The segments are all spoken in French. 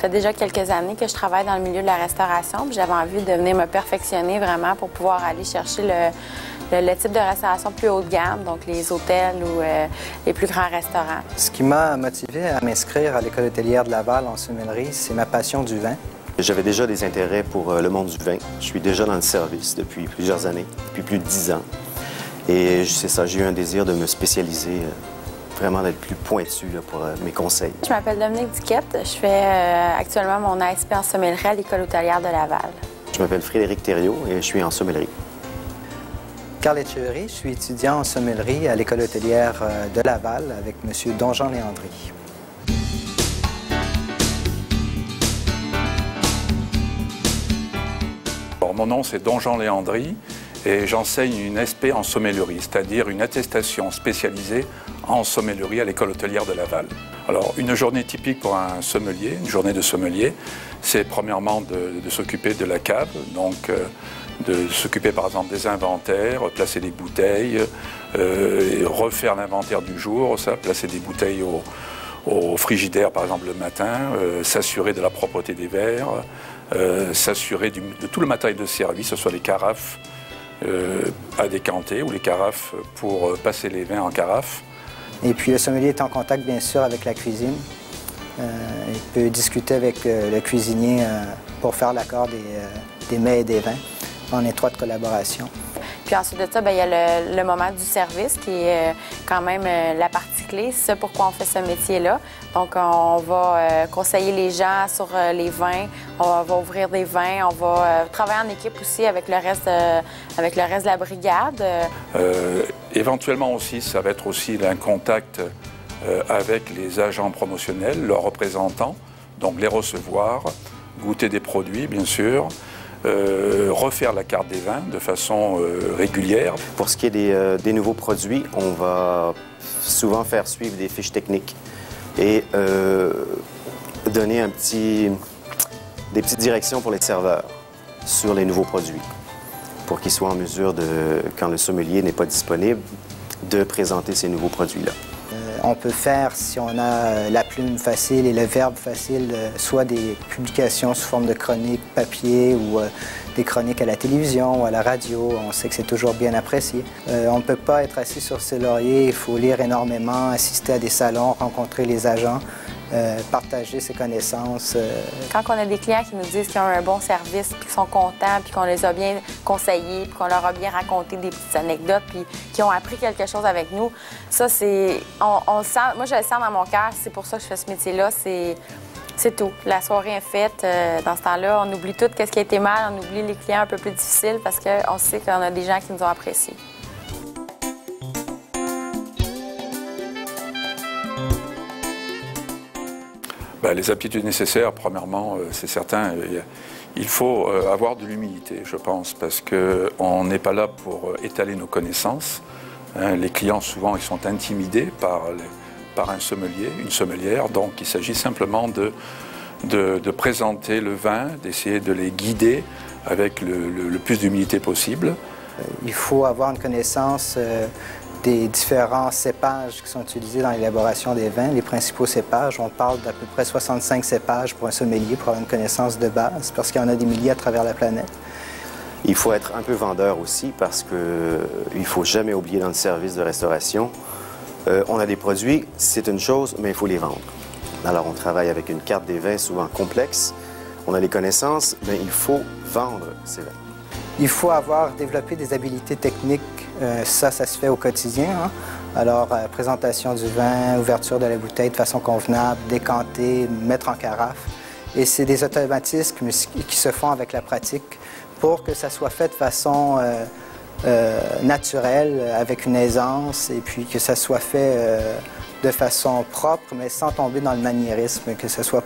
Ça fait déjà quelques années que je travaille dans le milieu de la restauration. J'avais envie de venir me perfectionner vraiment pour pouvoir aller chercher le type de restauration plus haut de gamme, donc les hôtels ou les plus grands restaurants. Ce qui m'a motivé à m'inscrire à l'École hôtelière de Laval en sommellerie, c'est ma passion du vin. J'avais déjà des intérêts pour le monde du vin. Je suis déjà dans le service depuis plusieurs années, depuis plus de 10 ans. Et c'est ça, j'ai eu un désir de me spécialiser, vraiment d'être plus pointu là, pour mes conseils. Je m'appelle Dominique Duquette. Je fais actuellement mon ASP en sommellerie à l'École hôtelière de Laval. Je m'appelle Frédéric Thériault et je suis en sommellerie. Carl Etcheverry, je suis étudiant en sommellerie à l'École hôtelière de Laval avec M. Donjean Léandry. Alors, mon nom, c'est Donjean Léandry et j'enseigne une SP en sommellerie, c'est-à-dire une attestation spécialisée en sommellerie à l'École hôtelière de Laval. Alors, une journée typique pour un sommelier, une journée de sommelier, c'est premièrement de s'occuper de la cave, donc de s'occuper par exemple des inventaires, placer des bouteilles, refaire l'inventaire du jour, ça, placer des bouteilles au frigidaire par exemple le matin, s'assurer de la propreté des verres, s'assurer de tout le matériel de service, que ce soit les carafes à décanter ou les carafes pour passer les vins en carafe. Et puis le sommelier est en contact bien sûr avec la cuisine. Il peut discuter avec le cuisinier pour faire l'accord des mets et des vins en étroite collaboration. Puis ensuite de ça, bien, il y a le moment du service qui est quand même la partie clé. C'est ça pourquoi on fait ce métier-là. Donc, on va conseiller les gens sur les vins, on va ouvrir des vins, on va travailler en équipe aussi avec le reste de la brigade. Éventuellement aussi, ça va être aussi un contact avec les agents promotionnels, leurs représentants, donc les recevoir, goûter des produits, bien sûr. Refaire la carte des vins de façon régulière. Pour ce qui est des nouveaux produits, on va souvent faire suivre des fiches techniques et donner des petites directions pour les serveurs sur les nouveaux produits pour qu'ils soient en mesure, quand le sommelier n'est pas disponible, de présenter ces nouveaux produits-là. On peut faire, si on a la plume facile et le verbe facile, soit des publications sous forme de chroniques papier ou des chroniques à la télévision ou à la radio. On sait que c'est toujours bien apprécié. On ne peut pas être assis sur ses lauriers, il faut lire énormément, assister à des salons, rencontrer les agents, partager ses connaissances. Quand on a des clients qui nous disent qu'ils ont un bon service, puis qu'ils sont contents, puis qu'on les a bien conseillés, puis qu'on leur a bien raconté des petites anecdotes, puis qu'ils ont appris quelque chose avec nous, ça, c'est... On le sent, moi, je le sens dans mon cœur, c'est pour ça que je fais ce métier-là, c'est tout. La soirée est faite. Dans ce temps-là, on oublie tout ce qui a été mal, on oublie les clients un peu plus difficiles parce qu'on sait qu'on a des gens qui nous ont appréciés. Ben, les aptitudes nécessaires, premièrement, c'est certain, il faut avoir de l'humilité, je pense, parce qu'on n'est pas là pour étaler nos connaissances. Hein, les clients, souvent, ils sont intimidés par un sommelier, une sommelière, donc il s'agit simplement de présenter le vin, d'essayer de les guider avec le plus d'humilité possible. Il faut avoir une connaissance des différents cépages qui sont utilisés dans l'élaboration des vins, les principaux cépages. On parle d'à peu près 65 cépages pour un sommelier pour avoir une connaissance de base, parce qu'il y en a des milliers à travers la planète. Il faut être un peu vendeur aussi, parce qu'il ne faut jamais oublier dans le service de restauration, on a des produits, c'est une chose, mais il faut les vendre. Alors on travaille avec une carte des vins souvent complexe, on a les connaissances, mais il faut vendre ces vins. Il faut avoir développé des habiletés techniques, ça se fait au quotidien. Hein? Alors, présentation du vin, ouverture de la bouteille de façon convenable, décanter, mettre en carafe. Et c'est des automatismes qui se font avec la pratique pour que ça soit fait de façon naturelle, avec une aisance, et puis que ça soit fait de façon propre, mais sans tomber dans le maniérisme, que ce soit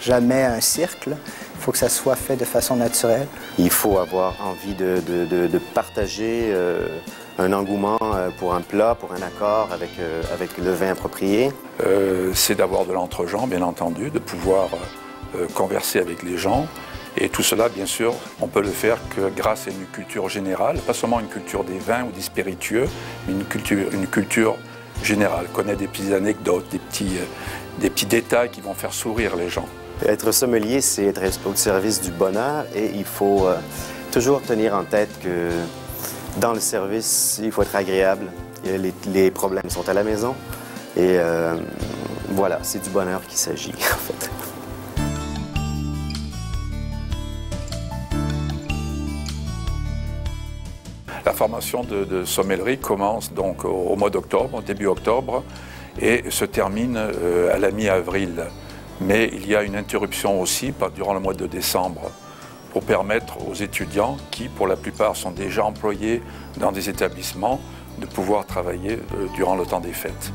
jamais un cirque. Il faut que ça soit fait de façon naturelle. Il faut avoir envie de partager un engouement pour un plat, pour un accord avec le vin approprié. C'est d'avoir de l'entre-gens, bien entendu, de pouvoir converser avec les gens. Et tout cela, bien sûr, on peut le faire que grâce à une culture générale, pas seulement une culture des vins ou des spiritueux, mais une culture générale. Connaître des petites anecdotes, des petits détails qui vont faire sourire les gens. Être sommelier, c'est être au service du bonheur et il faut toujours tenir en tête que dans le service, il faut être agréable. Les problèmes sont à la maison et voilà, c'est du bonheur qu'il s'agit en fait. La formation de sommellerie commence donc au mois d'octobre, début octobre, et se termine à la mi-avril. Mais il y a une interruption aussi durant le mois de décembre pour permettre aux étudiants qui, pour la plupart, sont déjà employés dans des établissements, de pouvoir travailler durant le temps des fêtes.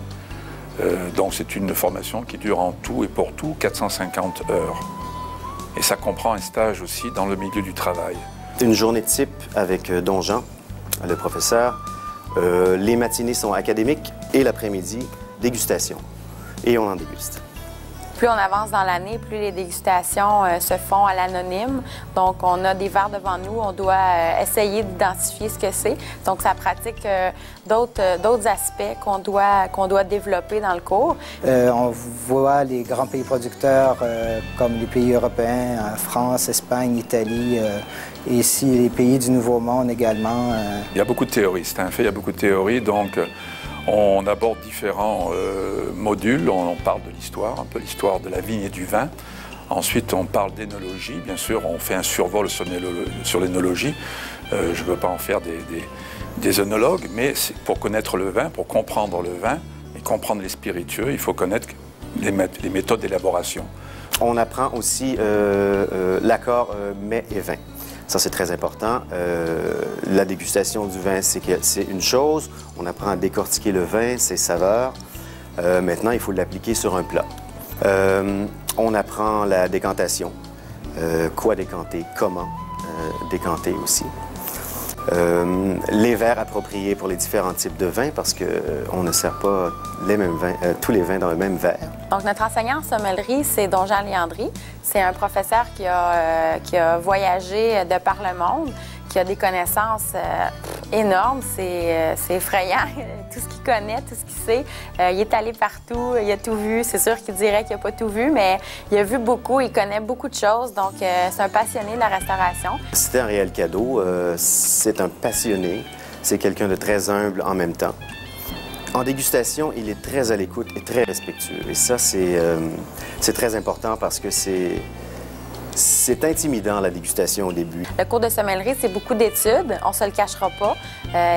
Donc c'est une formation qui dure en tout et pour tout 450 heures. Et ça comprend un stage aussi dans le milieu du travail. Une journée type avec Don Jean, le professeur. Les matinées sont académiques et l'après-midi, dégustation. Et on en déguste. Plus on avance dans l'année, plus les dégustations se font à l'anonyme. Donc, on a des verres devant nous, on doit essayer d'identifier ce que c'est. Donc, ça pratique d'autres aspects qu'on doit développer dans le cours. On voit les grands pays producteurs comme les pays européens, France, Espagne, Italie, et ici les pays du Nouveau Monde également. Il y a beaucoup de théories, c'est un fait, il y a beaucoup de théories. Donc, on aborde différents modules, on parle de l'histoire, un peu l'histoire de la vigne et du vin. Ensuite, on parle d'énologie, bien sûr, on fait un survol sur l'énologie. Je ne veux pas en faire des œnologues, mais pour connaître le vin, pour comprendre le vin et comprendre les spiritueux, il faut connaître les méthodes d'élaboration. On apprend aussi l'accord mets et vin. Ça, c'est très important. La dégustation du vin, c'est une chose. On apprend à décortiquer le vin, ses saveurs. Maintenant, il faut l'appliquer sur un plat. On apprend la décantation. Quoi décanter, comment décanter aussi. Les verres appropriés pour les différents types de vins parce qu'on ne sert pas les mêmes vins, tous les vins dans le même verre. Donc, notre enseignant en sommellerie, c'est Don Jean Léandry. C'est un professeur qui a voyagé de par le monde, qui a des connaissances énormes. C'est effrayant, tout ce qu'il connaît, tout ce qu'il sait. Il est allé partout, il a tout vu. C'est sûr qu'il dirait qu'il n'a pas tout vu, mais il a vu beaucoup, il connaît beaucoup de choses. Donc, c'est un passionné de la restauration. C'était un réel cadeau. C'est un passionné. C'est quelqu'un de très humble en même temps. En dégustation, il est très à l'écoute et très respectueux. Et ça, c'est très important parce que c'est intimidant, la dégustation, au début. Le cours de sommellerie, c'est beaucoup d'études. On ne se le cachera pas.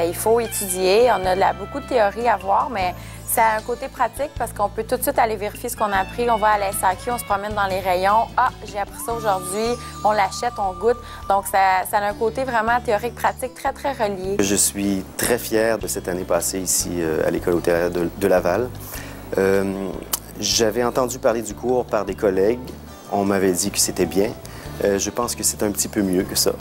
Il faut étudier. On a beaucoup de théories à voir, mais ça a un côté pratique parce qu'on peut tout de suite aller vérifier ce qu'on a appris. On va à la SAQ, on se promène dans les rayons. Ah, j'ai appris ça aujourd'hui. On l'achète, on goûte. Donc, ça a un côté vraiment théorique-pratique très, très relié. Je suis très fier de cette année passée ici à l'École hôtelière de Laval. J'avais entendu parler du cours par des collègues. On m'avait dit que c'était bien. Je pense que c'est un petit peu mieux que ça.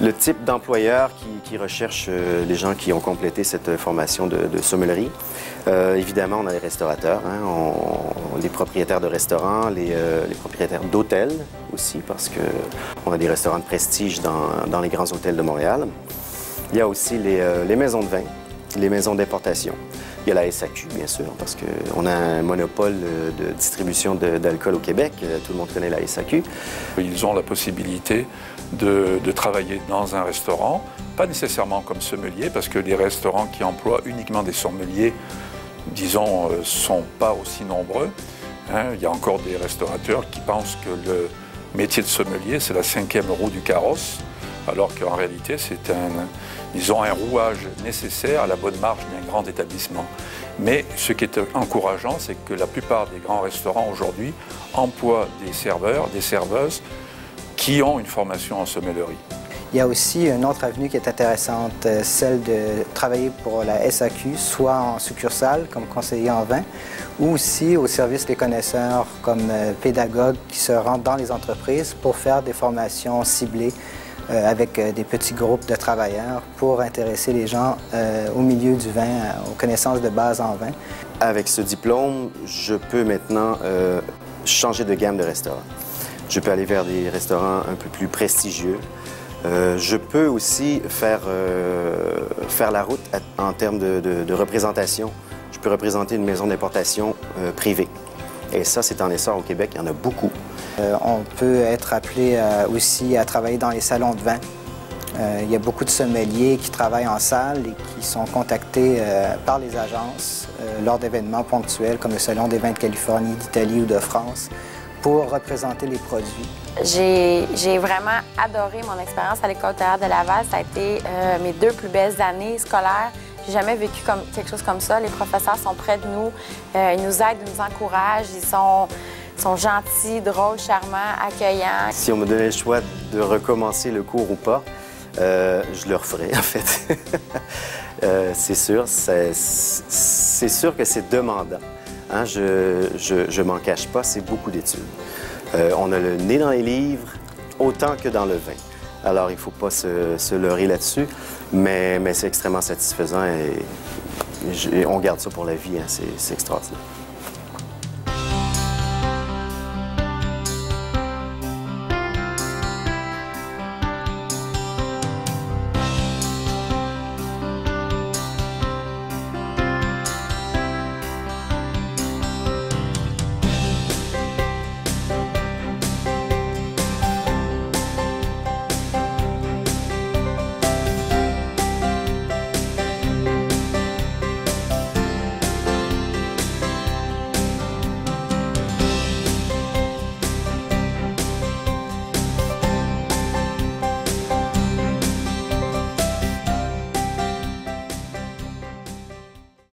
Le type d'employeur qui recherche les gens qui ont complété cette formation de sommellerie, évidemment, on a les restaurateurs, hein, les propriétaires de restaurants, les propriétaires d'hôtels aussi, parce qu'on a des restaurants de prestige dans les grands hôtels de Montréal. Il y a aussi les maisons de vin, les maisons d'importation. Il y a la SAQ, bien sûr, parce qu'on a un monopole de distribution d'alcool au Québec. Tout le monde connaît la SAQ. Ils ont la possibilité de travailler dans un restaurant, pas nécessairement comme sommelier, parce que les restaurants qui emploient uniquement des sommeliers, disons, ne sont pas aussi nombreux. Hein. Il y a encore des restaurateurs qui pensent que le métier de sommelier, c'est la 5e roue du carrosse, alors qu'en réalité, c'est un rouage nécessaire à la bonne marche d'un grand établissement. Mais ce qui est encourageant, c'est que la plupart des grands restaurants aujourd'hui emploient des serveurs, des serveuses qui ont une formation en sommellerie. Il y a aussi une autre avenue qui est intéressante, celle de travailler pour la SAQ, soit en succursale comme conseiller en vin, ou aussi au service des connaisseurs comme pédagogue qui se rendent dans les entreprises pour faire des formations ciblées avec des petits groupes de travailleurs pour intéresser les gens au milieu du vin, aux connaissances de base en vin. Avec ce diplôme, je peux maintenant changer de gamme de restaurants. Je peux aller vers des restaurants un peu plus prestigieux, Je peux aussi faire la route en termes de représentation. Je peux représenter une maison d'importation privée. Et ça, c'est en essor au Québec. Il y en a beaucoup. On peut être appelé aussi à travailler dans les salons de vin. Il y a beaucoup de sommeliers qui travaillent en salle et qui sont contactés par les agences lors d'événements ponctuels comme le Salon des vins de Californie, d'Italie ou de France pour représenter les produits. J'ai vraiment adoré mon expérience à l'École hôtelière de Laval. Ça a été mes 2 plus belles années scolaires. J'ai jamais vécu quelque chose comme ça. Les professeurs sont près de nous, ils nous aident, ils nous encouragent, ils sont gentils, drôles, charmants, accueillants. Si on me donnait le choix de recommencer le cours ou pas, je le referais, en fait. C'est sûr, c'est sûr que c'est demandant. Hein? Je m'en cache pas, c'est beaucoup d'études. On a le nez dans les livres autant que dans le vin. Alors, il ne faut pas se leurrer là-dessus, mais c'est extrêmement satisfaisant et on garde ça pour la vie, hein? C'est extraordinaire.